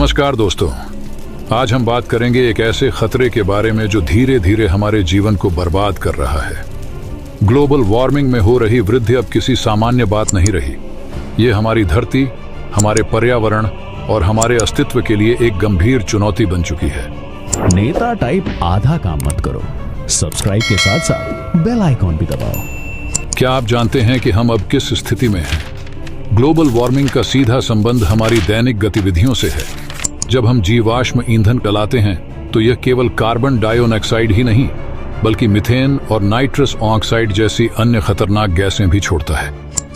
नमस्कार दोस्तों, आज हम बात करेंगे एक ऐसे खतरे के बारे में जो धीरे धीरे हमारे जीवन को बर्बाद कर रहा है। ग्लोबल वार्मिंग में हो रही वृद्धि अब किसी सामान्य बात नहीं रही। ये हमारी धरती, हमारे पर्यावरण और हमारे अस्तित्व के लिए एक गंभीर चुनौती बन चुकी है। नेता टाइप आधा काम मत करो, सब्सक्राइब के साथ साथ बेल आइकॉन भी दबाओ। क्या आप जानते हैं कि हम अब किस स्थिति में हैं? ग्लोबल वार्मिंग का सीधा संबंध हमारी दैनिक गतिविधियों से है। जब हम जीवाश्म ईंधन जलाते हैं तो यह केवल कार्बन डाइऑक्साइड ही नहीं बल्कि मीथेन और नाइट्रस ऑक्साइड जैसी अन्य खतरनाक गैसें भी छोड़ता है।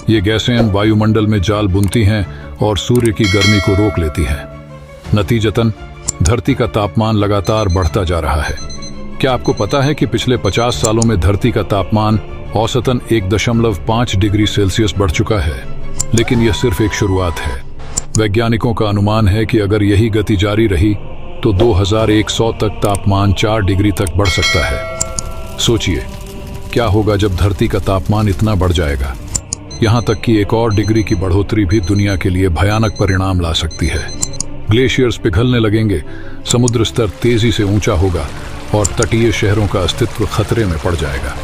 ये गैसें वायुमंडल में जाल बुनती हैं और सूर्य की गर्मी को रोक लेती हैं। नतीजतन धरती का तापमान लगातार बढ़ता जा रहा है। क्या आपको पता है कि पिछले 50 सालों में धरती का तापमान औसतन 1.5 डिग्री सेल्सियस बढ़ चुका है? लेकिन यह सिर्फ एक शुरुआत है। वैज्ञानिकों का अनुमान है कि अगर यही गति जारी रही तो 2100 तक तापमान 4 डिग्री तक बढ़ सकता है। सोचिए, क्या होगा जब धरती का तापमान इतना बढ़ जाएगा? यहाँ तक कि एक और डिग्री की बढ़ोतरी भी दुनिया के लिए भयानक परिणाम ला सकती है। ग्लेशियर्स पिघलने लगेंगे, समुद्र स्तर तेजी से ऊंचा होगा और तटीय शहरों का अस्तित्व खतरे में पड़ जाएगा।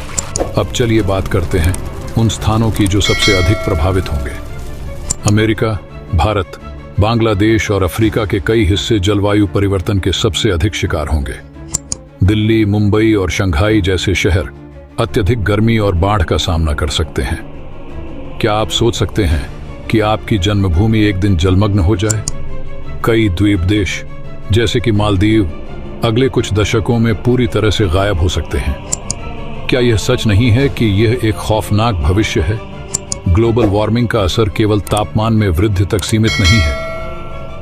अब चलिए बात करते हैं उन स्थानों की जो सबसे अधिक प्रभावित होंगे। अमेरिका, भारत, बांग्लादेश और अफ्रीका के कई हिस्से जलवायु परिवर्तन के सबसे अधिक शिकार होंगे। दिल्ली, मुंबई और शंघाई जैसे शहर अत्यधिक गर्मी और बाढ़ का सामना कर सकते हैं। क्या आप सोच सकते हैं कि आपकी जन्मभूमि एक दिन जलमग्न हो जाए? कई द्वीप देश जैसे कि मालदीव अगले कुछ दशकों में पूरी तरह से गायब हो सकते हैं। क्या यह सच नहीं है कि यह एक खौफनाक भविष्य है? ग्लोबल वार्मिंग का असर केवल तापमान में वृद्धि तक सीमित नहीं है।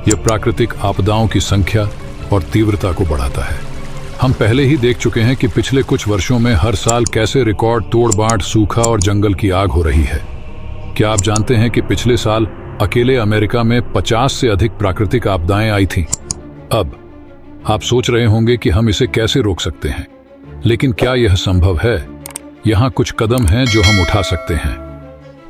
यह प्राकृतिक आपदाओं की संख्या और तीव्रता को बढ़ाता है। हम पहले ही देख चुके हैं कि पिछले कुछ वर्षों में हर साल कैसे रिकॉर्ड तोड़ बाढ़, सूखा और जंगल की आग हो रही है। क्या आप जानते हैं कि पिछले साल अकेले अमेरिका में 50 से अधिक प्राकृतिक आपदाएं आई थीं? अब आप सोच रहे होंगे कि हम इसे कैसे रोक सकते हैं, लेकिन क्या यह संभव है? यहाँ कुछ कदम हैं जो हम उठा सकते हैं।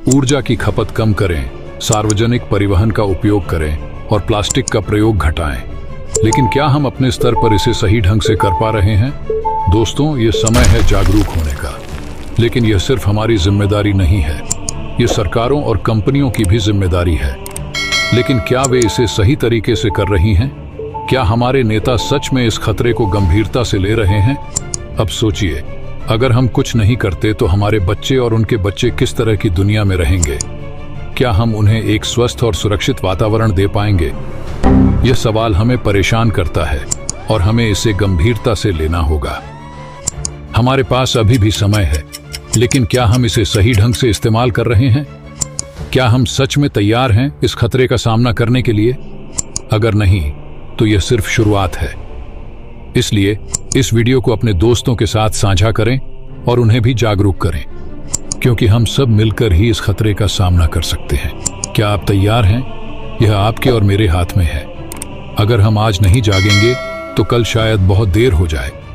ऊर्जा की खपत कम करें, सार्वजनिक परिवहन का उपयोग करें और प्लास्टिक का प्रयोग घटाएं। लेकिन क्या हम अपने स्तर पर इसे सही ढंग से कर पा रहे हैं? दोस्तों, ये समय है जागरूक होने का। लेकिन यह सिर्फ हमारी जिम्मेदारी नहीं है, ये सरकारों और कंपनियों की भी जिम्मेदारी है। लेकिन क्या वे इसे सही तरीके से कर रही हैं? क्या हमारे नेता सच में इस खतरे को गंभीरता से ले रहे हैं? अब सोचिए, अगर हम कुछ नहीं करते तो हमारे बच्चे और उनके बच्चे किस तरह की दुनिया में रहेंगे? क्या हम उन्हें एक स्वस्थ और सुरक्षित वातावरण दे पाएंगे? यह सवाल हमें परेशान करता है और हमें इसे गंभीरता से लेना होगा। हमारे पास अभी भी समय है, लेकिन क्या हम इसे सही ढंग से इस्तेमाल कर रहे हैं? क्या हम सच में तैयार हैं इस खतरे का सामना करने के लिए? अगर नहीं, तो यह सिर्फ शुरुआत है। इसलिए इस वीडियो को अपने दोस्तों के साथ साझा करें और उन्हें भी जागरूक करें, क्योंकि हम सब मिलकर ही इस खतरे का सामना कर सकते हैं। क्या आप तैयार हैं? यह आपके और मेरे हाथ में है। अगर हम आज नहीं जागेंगे तो कल शायद बहुत देर हो जाए।